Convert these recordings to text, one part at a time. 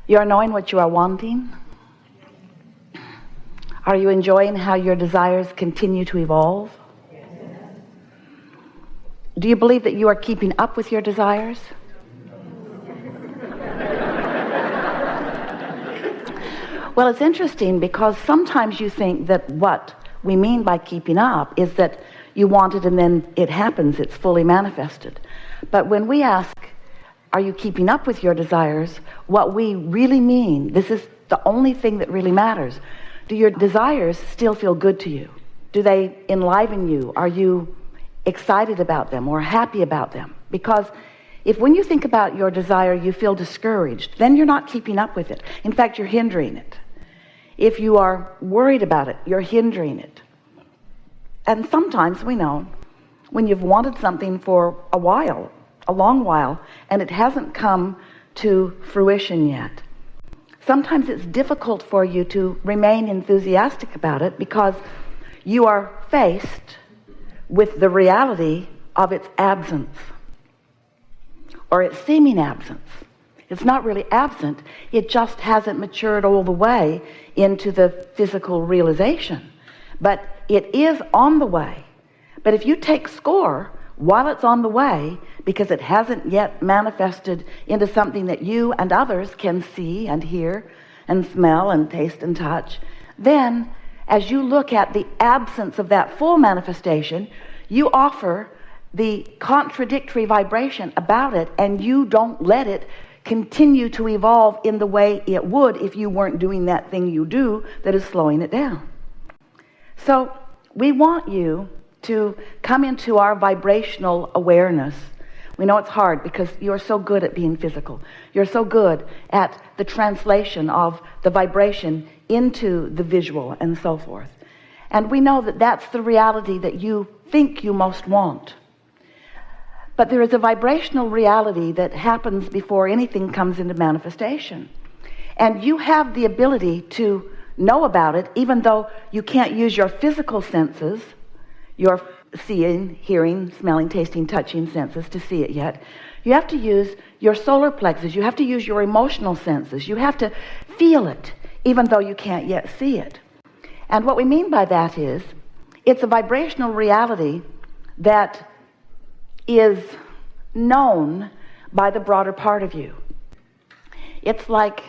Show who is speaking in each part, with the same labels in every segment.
Speaker 1: You are knowing what you are wanting? Are you enjoying how your desires continue to evolve? Do you believe that you are keeping up with your desires? Well, it's interesting because sometimes you think that what we mean by keeping up is that you want it and then it happens, it's fully manifested. But when we ask, are you keeping up with your desires, what we really mean, this is the only thing that really matters. Do your desires still feel good to you? Do they enliven you? Are you excited about them or happy about them? Because if when you think about your desire you feel discouraged, then you're not keeping up with it. In fact, you're hindering it. If you are worried about it, you're hindering it. And sometimes we know when you've wanted something for a while, a long while, and it hasn't come to fruition yet. Sometimes it's difficult for you to remain enthusiastic about it because you are faced with the reality of its absence or its seeming absence. It's not really absent, it just hasn't matured all the way into the physical realization. But it is on the way. But if you take score while it's on the way, because it hasn't yet manifested into something that you and others can see and hear and smell and taste and touch, then as you look at the absence of that full manifestation, you offer the contradictory vibration about it, and you don't let it continue to evolve in the way it would if you weren't doing that thing you do that is slowing it down. So we want you to come into our vibrational awareness. We know it's hard because you're so good at being physical. You're so good at the translation of the vibration into the visual and so forth. And we know that that's the reality that you think you most want. But there is a vibrational reality that happens before anything comes into manifestation. And you have the ability to know about it, even though you can't use your physical senses, your seeing, hearing, smelling, tasting, touching senses to see it yet. You have to use your solar plexus. You have to use your emotional senses. You have to feel it, even though you can't yet see it. And what we mean by that is, it's a vibrational reality that is known by the broader part of you. It's like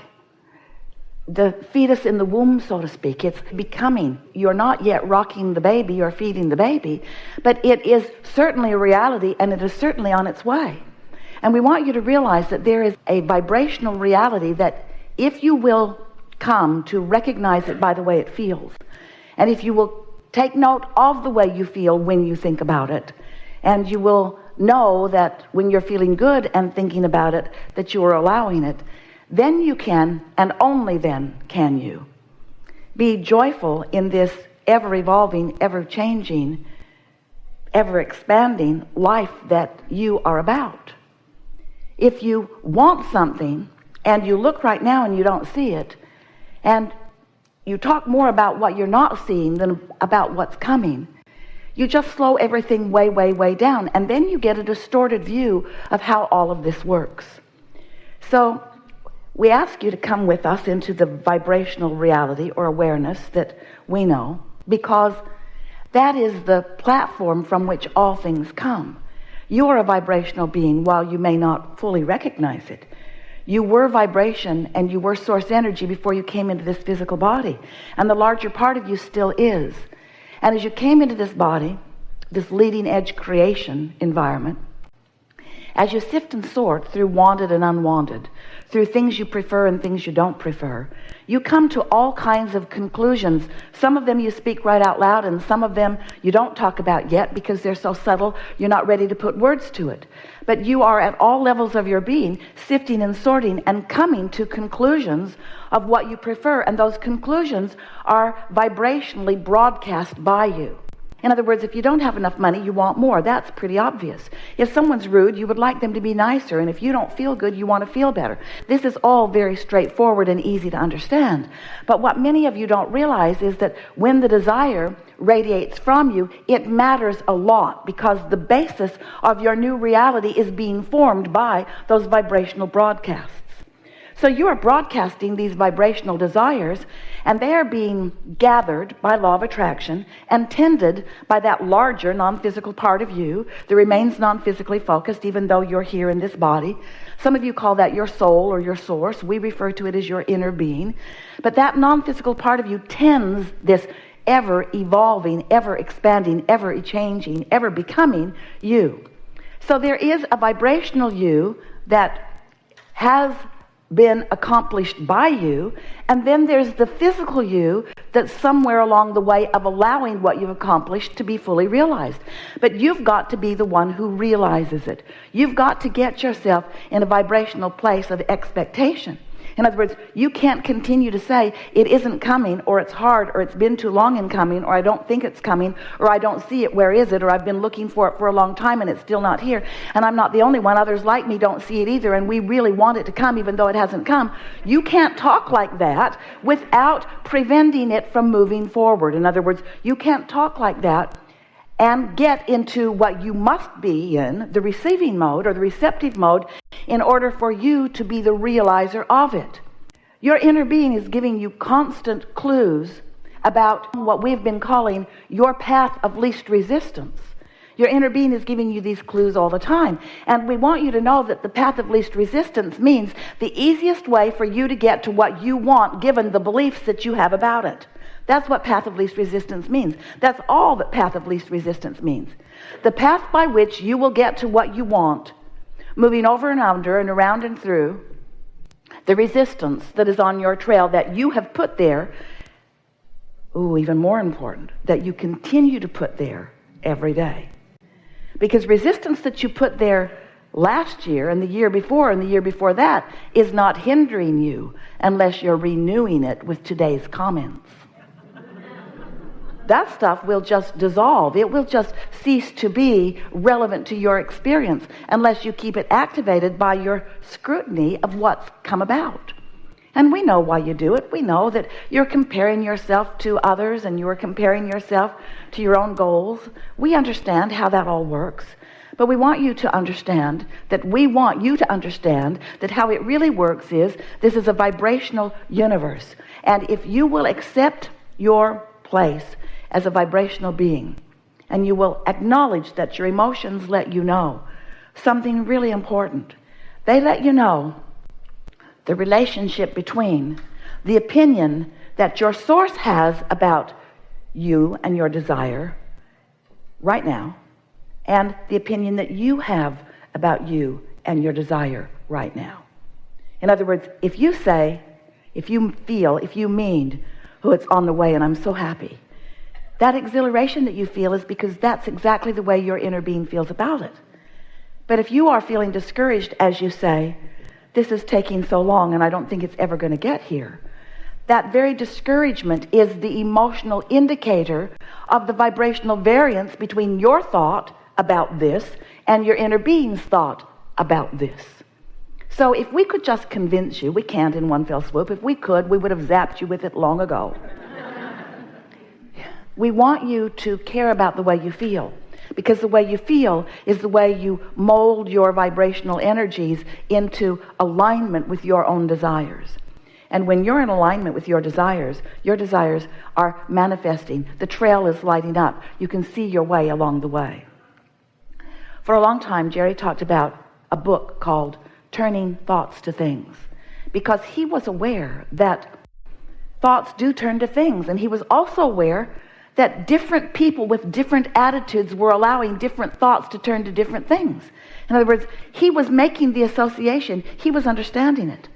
Speaker 1: the fetus in the womb, so to speak. It's becoming. You're not yet rocking the baby or feeding the baby, but it is certainly a reality, and it is certainly on its way. And we want you to realize that there is a vibrational reality that if you will come to recognize it by the way it feels, and if you will take note of the way you feel when you think about it, and you will know that when you're feeling good and thinking about it, that you are allowing it, then you can, and only then can you, be joyful in this ever-evolving, ever-changing, ever-expanding life that you are about. If you want something, and you look right now and you don't see it, and you talk more about what you're not seeing than about what's coming, you just slow everything way, way, way down, and then you get a distorted view of how all of this works. So we ask you to come with us into the vibrational reality or awareness that we know, because that is the platform from which all things come. You are a vibrational being while you may not fully recognize it. You were vibration and you were source energy before you came into this physical body, and the larger part of you still is. And as you came into this body, this leading edge creation environment, as you sift and sort through wanted and unwanted, through things you prefer and things you don't prefer, you come to all kinds of conclusions. Some of them you speak right out loud, and some of them you don't talk about yet because they're so subtle you're not ready to put words to it. But you are at all levels of your being sifting and sorting and coming to conclusions of what you prefer, and those conclusions are vibrationally broadcast by you. In other words, if you don't have enough money, you want more. That's pretty obvious. If someone's rude, you would like them to be nicer, and if you don't feel good, you want to feel better. This is all very straightforward and easy to understand. But what many of you don't realize is that when the desire radiates from you, it matters a lot, because the basis of your new reality is being formed by those vibrational broadcasts. So you are broadcasting these vibrational desires, and they are being gathered by law of attraction and tended by that larger non-physical part of you that remains non-physically focused even though you're here in this body. Some of you call that your soul or your source. We refer to it as your inner being. But that non-physical part of you tends this ever evolving, ever expanding, ever changing, ever becoming you. So there is a vibrational you that has been accomplished by you, and then there's the physical you that's somewhere along the way of allowing what you've accomplished to be fully realized. But you've got to be the one who realizes it. You've got to get yourself in a vibrational place of expectation. In other words, you can't continue to say it isn't coming, or it's hard, or it's been too long in coming, or I don't think it's coming, or I don't see it, where is it, or I've been looking for it for a long time and it's still not here, and I'm not the only one, others like me don't see it either, and we really want it to come even though it hasn't come. You can't talk like that without preventing it from moving forward. In other words, you can't talk like that and get into what you must be in, the receiving mode or the receptive mode, in order for you to be the realizer of it. Your inner being is giving you constant clues about what we've been calling your path of least resistance. Your inner being is giving you these clues all the time. And we want you to know that the path of least resistance means the easiest way for you to get to what you want, given the beliefs that you have about it. That's what path of least resistance means. That's all that path of least resistance means. The path by which you will get to what you want, moving over and under and around and through the resistance that is on your trail that you have put there. Even more important, that you continue to put there every day. Because resistance that you put there last year and the year before and the year before that is not hindering you unless you're renewing it with today's comments. That stuff will just dissolve. It will just cease to be relevant to your experience unless you keep it activated by your scrutiny of what's come about. And we know why you do it. We know that you're comparing yourself to others and you're comparing yourself to your own goals. We understand how that all works. But we want you to understand that how it really works is this is a vibrational universe. And if you will accept your place as a vibrational being, and you will acknowledge that your emotions let you know something really important. They let you know the relationship between the opinion that your source has about you and your desire right now, and the opinion that you have about you and your desire right now. In other words, if you say, if you feel, if you mean, it's on the way and I'm so happy, that exhilaration that you feel is because that's exactly the way your inner being feels about it. But if you are feeling discouraged as you say, this is taking so long and I don't think it's ever going to get here, that very discouragement is the emotional indicator of the vibrational variance between your thought about this and your inner being's thought about this. So if we could just convince you, we can't in one fell swoop. If we could, we would have zapped you with it long ago. We want you to care about the way you feel, because the way you feel is the way you mold your vibrational energies into alignment with your own desires. And when you're in alignment with your desires are manifesting. The trail is lighting up. You can see your way along the way. For a long time, Jerry talked about a book called Turning Thoughts to Things, because he was aware that thoughts do turn to things, and he was also aware that different people with different attitudes were allowing different thoughts to turn to different things. In other words, he was making the association. He was understanding it.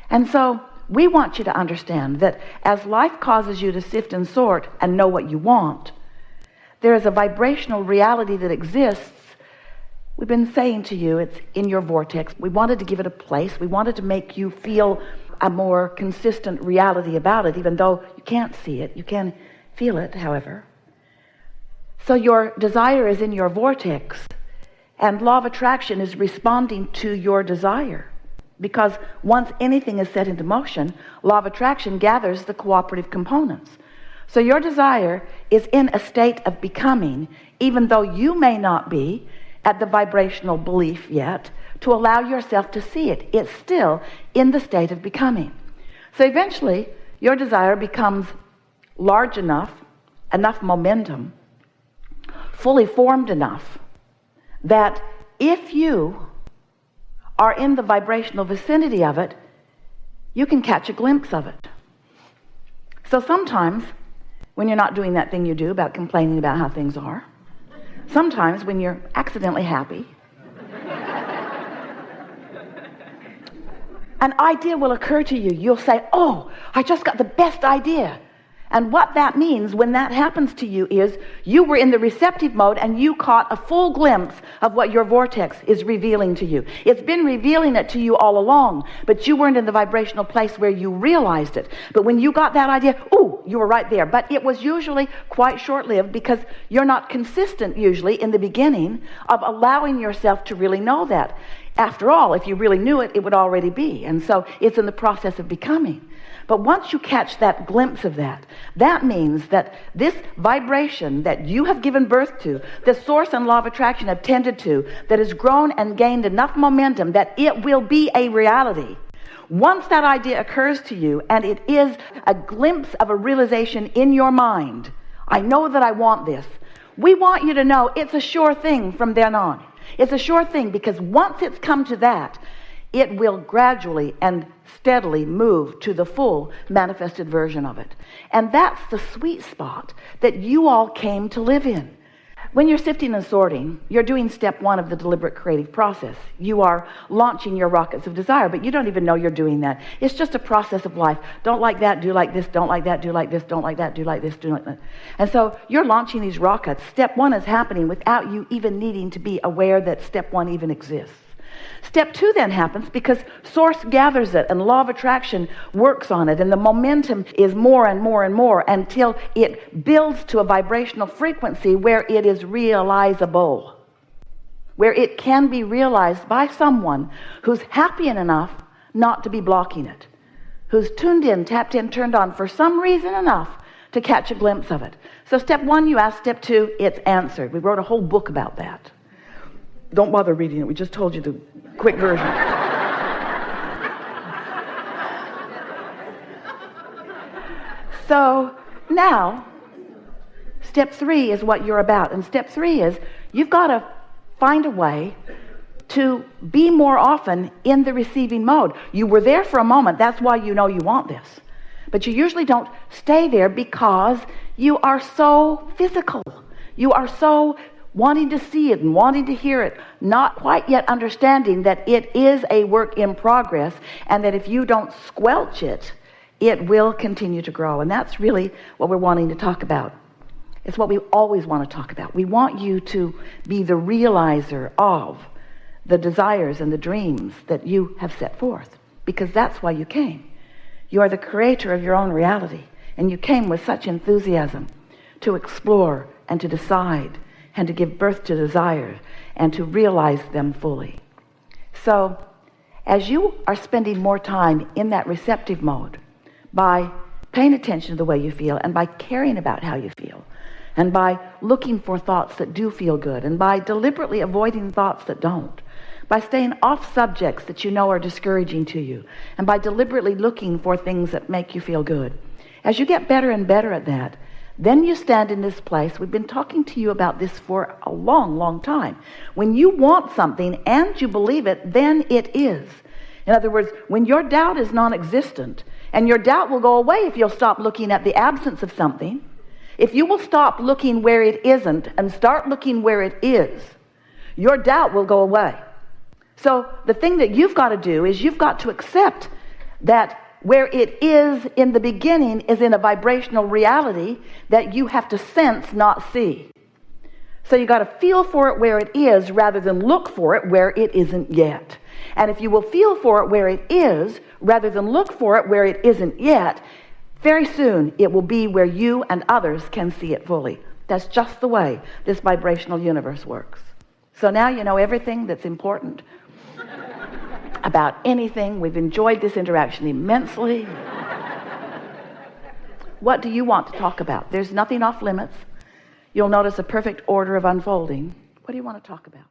Speaker 1: And so we want you to understand that as life causes you to sift and sort and know what you want, there is a vibrational reality that exists. We've been saying to you, it's in your vortex. We wanted to give it a place. We wanted to make you feel a more consistent reality about it, even though you can't see it. You can feel it, however. So your desire is in your vortex, and law of attraction is responding to your desire, because once anything is set into motion, law of attraction gathers the cooperative components. So your desire is in a state of becoming, even though you may not be at the vibrational belief yet to allow yourself to see it. It's still in the state of becoming. So eventually, your desire becomes large enough momentum, fully formed enough, that if you are in the vibrational vicinity of it, you can catch a glimpse of it. So sometimes, when you're not doing that thing you do about complaining about how things are, sometimes when you're accidentally happy, an idea will occur to you. You'll say, oh, I just got the best idea. And what that means when that happens to you is you were in the receptive mode and you caught a full glimpse of what your vortex is revealing to you. It's been revealing it to you all along, but you weren't in the vibrational place where you realized it. But when you got that idea, ooh, you were right there. But it was usually quite short-lived because you're not consistent usually in the beginning of allowing yourself to really know that. After all, if you really knew it, it would already be. And so it's in the process of becoming. But once you catch that glimpse of that, that means that this vibration that you have given birth to, the source and law of attraction have tended to, that has grown and gained enough momentum that it will be a reality. Once that idea occurs to you, and it is a glimpse of a realization in your mind, I know that I want this. We want you to know it's a sure thing from then on. It's a sure thing because once it's come to that, it will gradually and steadily move to the full manifested version of it. And that's the sweet spot that you all came to live in. When you're sifting and sorting, you're doing step one of the deliberate creative process. You are launching your rockets of desire, but you don't even know you're doing that. It's just a process of life. Don't like that, do like this, don't like that, do like this, don't like that, do like this, do like that. And so you're launching these rockets. Step one is happening without you even needing to be aware that step one even exists. Step two then happens because source gathers it and law of attraction works on it, and the momentum is more and more and more until it builds to a vibrational frequency where it is realizable, where it can be realized by someone who's happy enough not to be blocking it, who's tuned in, tapped in, turned on for some reason enough to catch a glimpse of it. So step one, you ask. Step two, it's answered. We wrote a whole book about that. Don't bother reading it. We just told you the quick version. So now, step three is what you're about. And step three is you've got to find a way to be more often in the receiving mode. You were there for a moment. That's why you know you want this. But you usually don't stay there because you are so physical. You are so wanting to see it and wanting to hear it, not quite yet understanding that it is a work in progress and that if you don't squelch it, it will continue to grow. And that's really what we're wanting to talk about. It's what we always want to talk about. We want you to be the realizer of the desires and the dreams that you have set forth, because that's why you came. You are the creator of your own reality, and you came with such enthusiasm to explore and to decide and to give birth to desires and to realize them fully. So as you are spending more time in that receptive mode, by paying attention to the way you feel and by caring about how you feel, and by looking for thoughts that do feel good, and by deliberately avoiding thoughts that don't, by staying off subjects that you know are discouraging to you, and by deliberately looking for things that make you feel good, as you get better and better at that, then you stand in this place. We've been talking to you about this for a long, long time. When you want something and you believe it, then it is. In other words, when your doubt is non-existent, and your doubt will go away if you'll stop looking at the absence of something, if you will stop looking where it isn't and start looking where it is, your doubt will go away. So the thing that you've got to do is you've got to accept that where it is in the beginning is in a vibrational reality that you have to sense, not see. So you got to feel for it where it is rather than look for it where it isn't yet. And if you will feel for it where it is rather than look for it where it isn't yet, very soon it will be where you and others can see it fully. That's just the way this vibrational universe works. So now you know everything that's important about anything. We've enjoyed this interaction immensely. What do you want to talk about? There's nothing off limits. You'll notice a perfect order of unfolding. What do you want to talk about?